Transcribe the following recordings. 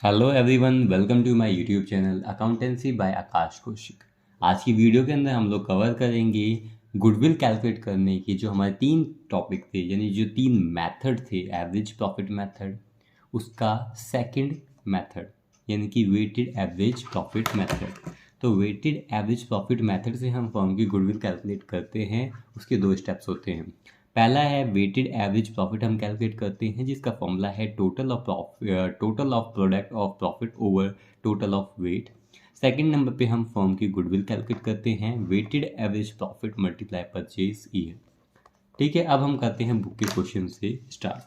Hello everyone, welcome to my YouTube channel accountancy by Akash Kaushik. आज की video के अंदर हम लोग कवर करेंगे गुडविल कैलकुलेट करने की जो हमारे तीन टॉपिक थे, यानी जो तीन मेथड थे। एवरेज प्रॉफिट मेथड, उसका सेकंड मेथड यानी कि वेटेड एवरेज प्रॉफिट मेथड। तो वेटेड एवरेज प्रॉफिट मेथड से हम फर्म की गुडविल कैलकुलेट करते हैं। उसके दो स्टेप्स होते हैं। पहला है वेटेड एवरेज प्रॉफिट हम कैलकुलेट करते हैं, जिसका फॉर्मूला है total of product of profit over total of weight. Second number पे हम फर्म की गुडविल कैलकुलेट करते हैं, weighted average profit multiply purchase year. ठीक है, अब हम करते हैं बुक के क्वेश्चन से स्टार्ट।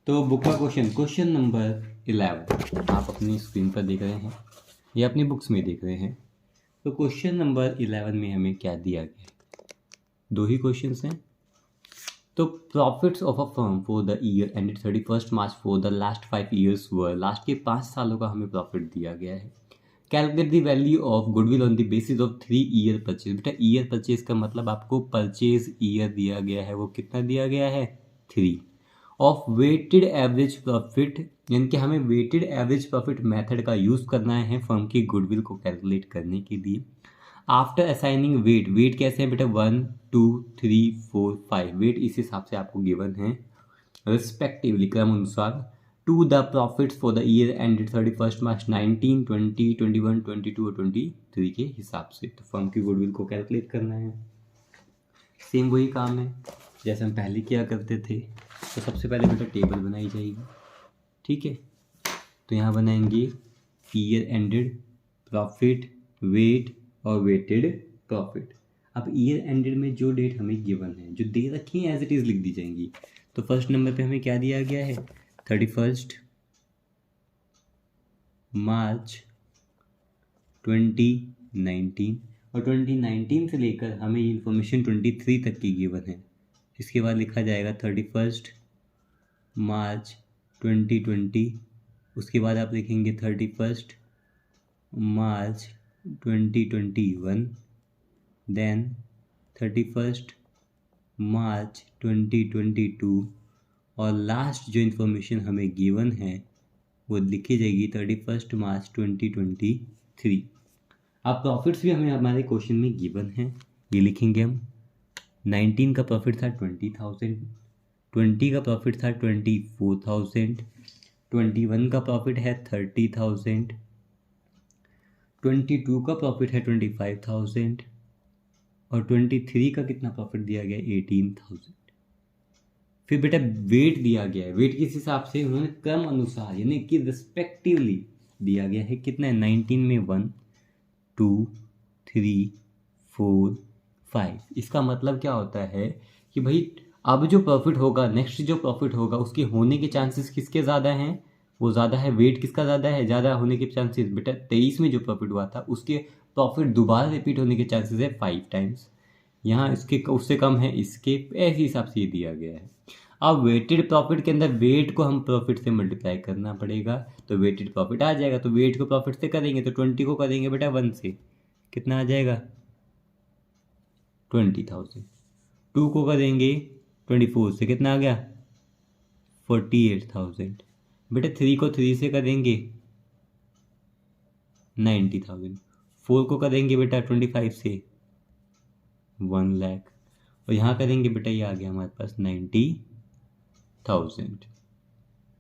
तो बुक का क्वेश्चन नंबर 11 आप अपनी स्क्रीन पर देख रहे हैं या अपनी बुक्स में देख रहे हैं। तो क्वेश्चन नंबर 11 में हमें क्या दिया गया है? दो ही क्वेश्चंस हैं। तो profits of a firm for the year ended 31 March for the last 5 years were, last के 5 सालों का हमें प्रॉफिट दिया गया है। Calculate the value of goodwill on the basis of 3 year purchase. बेटा ईयर परचेज का मतलब आपको परचेज ईयर दिया गया है, वो कितना दिया गया है? 3। ऑफ वेटेड एवरेज प्रॉफिट, यानी कि हमें वेटेड एवरेज प्रॉफिट मेथड का यूज़ करना है फर्म की गुडविल को कैलकुलेट करने के लिए। आफ्टर असाइनिंग वेट, वेट कैसे है बेटा? 1 2 3 4 5, वेट इस हिसाब से आपको गिवन है रिस्पेक्टिवली क्रम अनुसार to the profits for the year ended 31 March 19 20 21 22 और 23 के हिसाब से। तो फर्म की गुडविल को कैलकुलेट करना है। सेम वही काम है जैसे हम पहले किया करते थे। तो सबसे पहले बेटा टेबल बनाई जाएगी। ठीक है, तो यहाँ बनाएंगे ईयर एंडेड प्रॉफिट, वेट और वेटेड प्रॉफिट। अब ईयर एंडेड में जो डेट हमें गिवन है, जो दे रखी है, एज इट इज़ लिख दी जाएंगी। तो फर्स्ट नंबर पे हमें क्या दिया गया है? 31 मार्च 2019, और 2019 से लेकर हमें ये इन्फॉर्मेशन 23 तक की गिवन है। इसके बाद लिखा जाएगा 31 मार्च 2020। उसके बाद आप लिखेंगे 31 मार्च 2021, देन 31 मार्च 2022, और लास्ट जो इन्फॉर्मेशन हमें गिवन है वो लिखी जाएगी 31 मार्च 2023। अब प्रॉफिट्स भी हमें हमारे क्वेश्चन में गिवन है, ये लिखेंगे हम। 19 का प्रॉफिट था 20,000, 20 का प्रॉफिट था 24,000, 21 का प्रॉफिट है 30,000, 22 का प्रॉफिट है 25,000, और 23 का कितना प्रॉफिट दिया गया? 18,000। फिर बेटा वेट दिया गया है। वेट किस हिसाब से? उन्होंने क्रम अनुसार यानी कि रिस्पेक्टिवली दिया गया है। कितना है? 19 में 1 2 3 4 5। इसका मतलब क्या होता है कि भाई अब जो प्रॉफिट होगा, नेक्स्ट जो प्रॉफिट होगा, उसके होने के चांसेस किसके ज़्यादा हैं? वो ज़्यादा है, वेट किसका ज़्यादा है? ज़्यादा होने के चांसेस। बेटा 23 में जो प्रॉफिट हुआ था उसके प्रॉफिट दोबारा रिपीट होने के चांसेस है 5 टाइम्स। यहाँ इसके उससे कम है, इसके ऐसे हिसाब से ये दिया गया है। अब वेटेड प्रॉफिट के अंदर वेट को हम प्रॉफिट से मल्टीप्लाई करना पड़ेगा, तो वेटेड प्रॉफिट आ जाएगा। तो वेट को प्रॉफिट से करेंगे तो 20 को करेंगे बेटा 1 से, कितना आ जाएगा? 20,000। 2 को करेंगे 24 से, कितना आ गया? 48,000। बेटा 3 को 3 से करेंगे 90,000। 4 को करेंगे बेटा 25 से 1 लाख, और यहाँ करेंगे बेटा ये आ गया हमारे पास 90,000।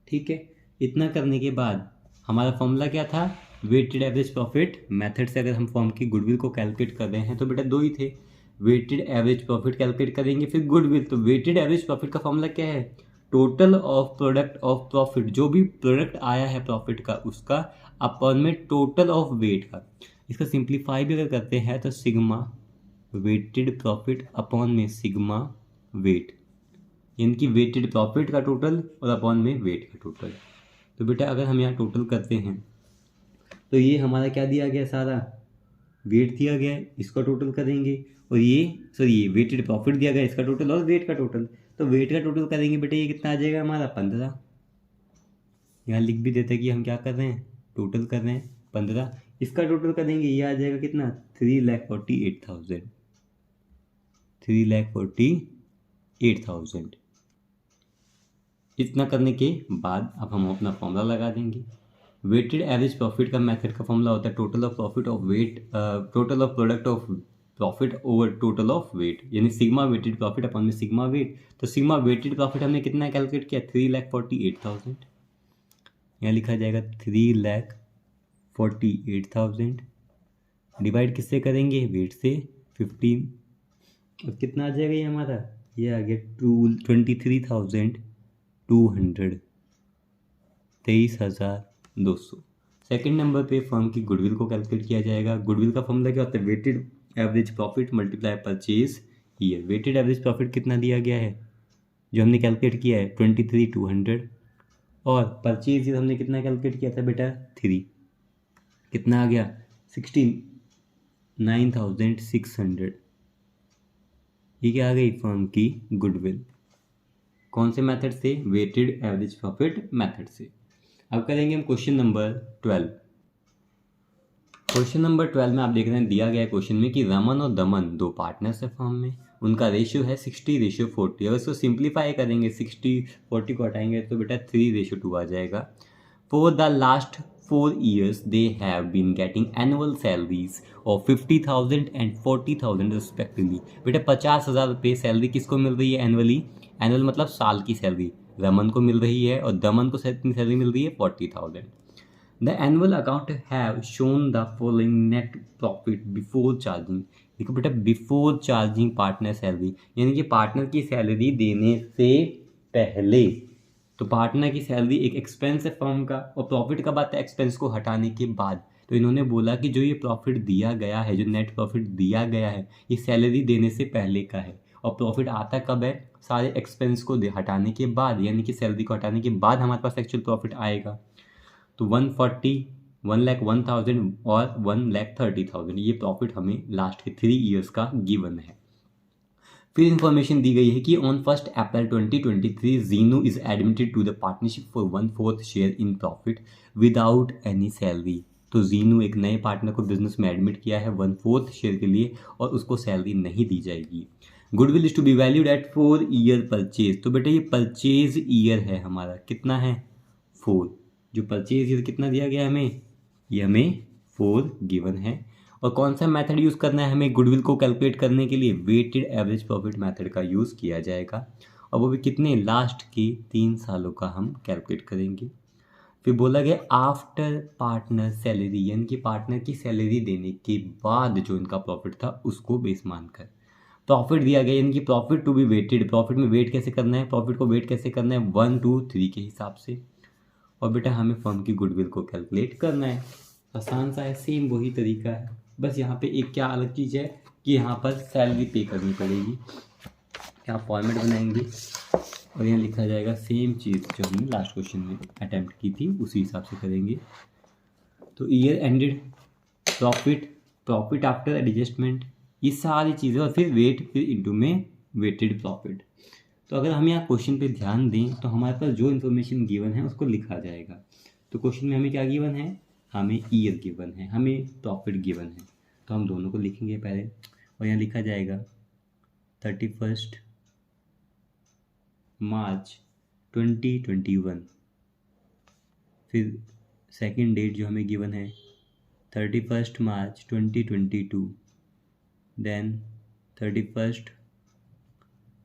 ठीक है, इतना करने के बाद हमारा फॉर्मूला क्या था? वेटेड एवरेज प्रॉफिट मेथड से अगर हम फर्म की गुडविल को कैलकुलेट कर रहे हैं तो बेटा दो ही थे। वेटेड एवरेज प्रॉफिट कैलकुलेट करेंगे, फिर गुडविल। तो वेटेड एवरेज प्रॉफिट का फॉर्मूला क्या है? Total of product of profit, जो भी प्रोडक्ट आया है प्रॉफिट का उसका, अपॉन में टोटल ऑफ वेट का। इसका सिंप्लीफाई भी अगर करते हैं तो सिग्मा वेटेड प्रॉफिट अपॉन में सिग्मा वेट, यानी कि वेटेड प्रॉफिट का टोटल और अपॉन में वेट का टोटल। तो बेटा अगर हम यहाँ टोटल करते हैं तो ये हमारा क्या दिया गया? सारा वेट दिया गया है, इसका टोटल करेंगे। और ये वेटेड प्रॉफिट दिया गया, इसका टोटल और वेट का टोटल। तो वेट का टोटल करेंगे बेटा, ये कितना आ जाएगा हमारा? 15। यहाँ लिख भी देते हैं कि हम क्या कर रहे हैं, टोटल कर रहे हैं 15। इसका टोटल करेंगे, ये आ जाएगा कितना? 3,48,000, 3,48,000। इतना करने के बाद अब हम अपना फॉर्मूला लगा देंगे। वेटेड एवरेज प्रॉफिट का मेथड का फॉर्मूला होता है total of profit of weight, total of product of profit over total of weight, यानी सिग्मा वेटेड प्रॉफिट अपन में सिग्मा वेट। तो सिग्मा वेटेड प्रॉफिट हमने कितना कैलकुलेट किया, 3,48,000। यहाँ लिखा जाएगा 3,48,000 डिवाइड किससे करेंगे, वेट से 15, और कितना आ जाएगा ये हमारा, ये आ गया 23,200, 23,200। सेकेंड नंबर पे फर्म की गुडविल को कैलकुलेट किया जाएगा। गुडविल का फॉर्मूला क्या होता है, weighted average profit multiply purchase year. Weighted average profit कितना दिया गया है जो हमने कैलकुलेट किया है 23,200, और परचेज ईयर हमने कितना कैलकुलेट किया था बेटा 3, कितना आ गया 69,600। ये क्या आ गई फर्म की गुडविल। कौन से मेथड से, वेटेड एवरेज प्रॉफिट मेथड से। अब करेंगे हम क्वेश्चन नंबर 12। क्वेश्चन नंबर 12 में आप देख रहे हैं दिया गया है क्वेश्चन में कि रमन और दमन दो पार्टनर्स है फर्म में, उनका रेशियो है 60:40। अगर इसको सिंप्लीफाई करेंगे 60-40 को हटाएंगे तो बेटा 3:2 आ जाएगा। For the last 4 years they have been getting annual salaries of 50,000 and 40,000 respectively। बेटा 50,000 रुपये सैलरी किसको मिल रही है एनुअली, एनुअल मतलब साल की सैलरी रमन को मिल रही है, और दमन को कितनी सैलरी मिल रही है 40,000। The annual account have shown the following net profit before charging. देखो बेटा बिफोर चार्जिंग पार्टनर सैलरी, यानी कि पार्टनर की सैलरी देने से पहले। तो पार्टनर की सैलरी एक एक्सपेंस है फर्म का, और प्रॉफिट कब आता है, एक्सपेंस को हटाने के बाद। तो इन्होंने बोला कि जो ये प्रॉफिट दिया गया है, जो नेट प्रॉफिट दिया गया है, ये सैलरी देने से पहले का है, और प्रॉफिट आता कब है, सारे एक्सपेंस को हटाने के बाद, यानी कि सैलरी को हटाने के बाद हमारे पास एक्चुअल प्रॉफिट आएगा। तो 140, 1,01,000 और 1,30,000 ये प्रॉफिट हमें लास्ट के 3 years का गिवन है। फिर इंफॉर्मेशन दी गई है कि on 1 April 2023 Jeenu is admitted to the partnership for 1/4 share in profit without any salary. तो जीनू एक नए पार्टनर को बिजनेस में एडमिट किया है 1/4 शेयर के लिए, और उसको सैलरी नहीं दी जाएगी। Goodwill is to be valued at 4 year purchase. तो बेटा ये परचेज ईयर है हमारा, कितना है 4। जो परचेज ईयर कितना दिया गया हमें, ये हमें 4 गिवन है। और कौन सा मेथड यूज़ करना है हमें गुडविल को कैलकुलेट करने के लिए, वेटेड एवरेज प्रॉफिट मेथड का यूज़ किया जाएगा, और वो भी कितने, लास्ट के 3 सालों का हम कैलकुलेट करेंगे। फिर बोला गया आफ्टर पार्टनर सैलरी, यानी कि पार्टनर की सैलरी देने के बाद जो इनका प्रॉफिट था उसको बेस मानकर प्रॉफिट दिया गया, यानी कि profit to be weighted. Profit में वेट कैसे करना है, प्रॉफिट को वेट कैसे करना है 1, 2, 3 के हिसाब से। और बेटा हमें फर्म की गुडविल को कैलकुलेट करना है, आसान सा है, सेम वही तरीका है। बस यहाँ पे एक क्या अलग चीज़ है कि यहाँ पर सैलरी पे करनी पड़ेगी। यहाँ फॉर्मेट बनाएंगे और यहाँ लिखा जाएगा सेम चीज़ जो हमने लास्ट क्वेश्चन में अटैम्प्ट की थी उसी हिसाब से करेंगे। तो year ended profit, profit after adjustment, ये सारी चीज़ें, और फिर वेट, फिर इंटू में वेटेड प्रॉफिट। तो अगर हम यहाँ क्वेश्चन पे ध्यान दें तो हमारे पास जो इन्फॉर्मेशन गिवन है उसको लिखा जाएगा। तो क्वेश्चन में हमें क्या गिवन है, हमें ईयर गिवन है, हमें प्रॉफिट गिवन है, तो हम दोनों को लिखेंगे पहले। और यहाँ लिखा जाएगा 31 मार्च 2021। फिर सेकंड डेट जो हमें गिवन है 31 मार्च 2022, देन 31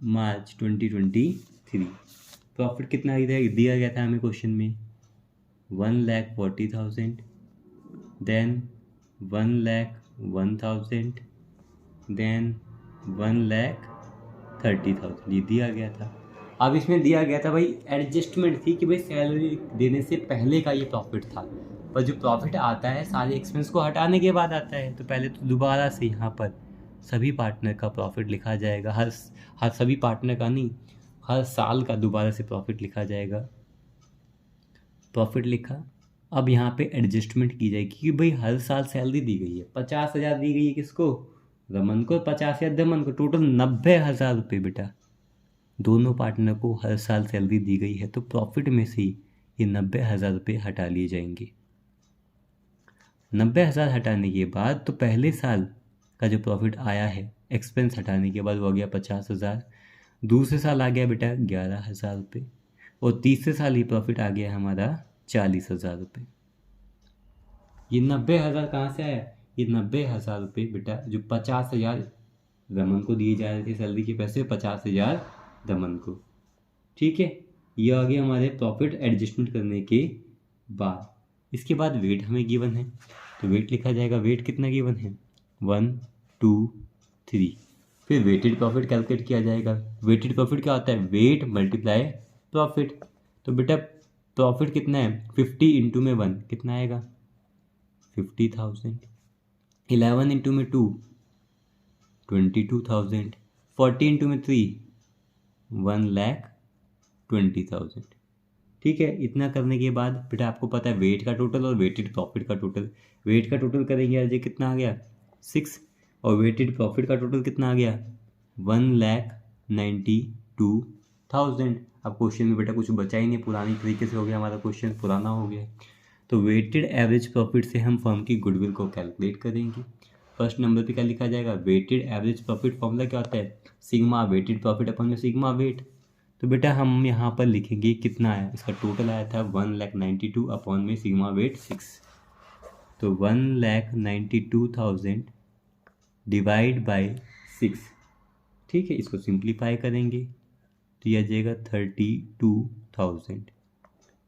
मार्च 2023। प्रॉफिट कितना दिया गया था हमें क्वेश्चन में 1,40,000, देन 1,01,000, देन 1,30,000 ये दिया गया था। अब इसमें दिया गया था भाई एडजस्टमेंट थी कि भाई सैलरी देने से पहले का ये प्रॉफिट था, पर जो प्रॉफिट आता है सारे एक्सपेंस को हटाने के बाद आता है। तो पहले तो दोबारा से यहाँ पर सभी पार्टनर का प्रॉफिट लिखा जाएगा, हर सभी पार्टनर का नहीं, हर साल का दोबारा से प्रॉफिट लिखा जाएगा। प्रॉफिट लिखा, अब यहाँ पे एडजस्टमेंट की जाएगी कि भाई हर साल सैलरी दी गई है, 50,000 दी गई है किसको, रमन को, 50,000 दमन को, टोटल 90,000 रुपये बेटा दोनों पार्टनर को हर साल सैलरी दी गई है। तो प्रॉफिट में से ये 90,000 रुपये हटा लिए जाएंगे। 90,000 हटाने के बाद तो पहले साल का जो प्रॉफिट आया है एक्सपेंस हटाने के बाद वो आ गया 50,000। दूसरे साल आ गया बेटा 11,000 रुपये, और तीसरे साल ही प्रॉफिट आ गया हमारा 40,000 रुपये। ये 90,000 कहाँ से आया? ये 90,000 रुपये बेटा जो 50,000 रमन को दिए जा रहे थे सैलरी के पैसे, 50,000 रमन को, ठीक है। ये आ गया हमारे प्रॉफिट एडजस्टमेंट करने के बाद। इसके बाद वेट हमें गिवन है, तो वेट लिखा जाएगा। वेट कितना गिवन है? 1 2 3। फिर वेटेड प्रॉफिट कैलकुलेट किया जाएगा। वेटेड प्रॉफिट क्या होता है? Weight multiply profit. तो बेटा प्रॉफिट कितना है? 50 इंटू में 1 कितना आएगा? 50,000। 11 इंटू में 2 22,000। 40 इंटू में 3 1,20,000। ठीक है। इतना करने के बाद बेटा आपको पता है वेट का टोटल और वेटेड प्रॉफिट का टोटल। वेट का टोटल करेंगे आज, ये कितना आ गया? 6। और वेटेड प्रॉफिट का टोटल कितना आ गया? 1,92,000। अब क्वेश्चन में बेटा कुछ बचा ही नहीं, पुरानी तरीके से हो गया हमारा क्वेश्चन, पुराना हो गया। तो वेटेड एवरेज प्रॉफिट से हम फर्म की गुडविल को कैलकुलेट करेंगे। फर्स्ट नंबर पे क्या लिखा जाएगा? वेटेड एवरेज प्रॉफिट फॉर्मूला क्या होता है? सिग्मा वेटेड प्रॉफिट अपन में सिग्मा वेट। तो बेटा हम यहाँ पर लिखेंगे कितना आया, इसका टोटल आया था 1,92,000 अपॉन में सिग्मा वेट 6। तो 1,92,000 डिवाइड बाय 6, ठीक है। इसको सिंप्लीफाई करेंगे तो यह आ जाएगा 32,000।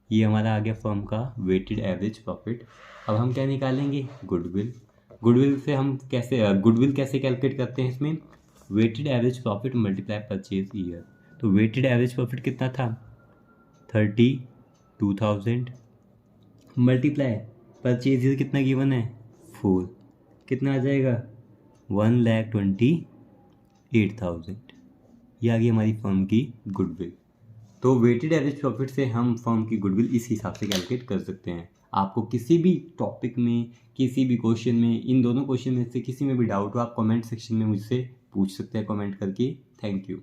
ये हमारा आ गया फर्म का वेटेड एवरेज प्रॉफिट। अब हम क्या निकालेंगे? गुडविल। गुडविल से हम गुडविल कैसे कैलकुलेट करते हैं? इसमें weighted average profit multiply purchase year. तो वेटेड एवरेज प्रॉफिट कितना था? 32,000 मल्टीप्लाई परचेज ईयर कितना गिवन है? 4। कितना आ जाएगा? 1,28,000। ये आ गई हमारी फर्म की गुडविल। तो वेटेड एवरेज प्रॉफिट से हम फर्म की गुडविल इस हिसाब से कैलकुलेट कर सकते हैं। आपको किसी भी टॉपिक में, किसी भी क्वेश्चन में, इन दोनों क्वेश्चन में से किसी में भी डाउट हो, आप कमेंट सेक्शन में मुझसे पूछ सकते हैं कमेंट करके। Thank you.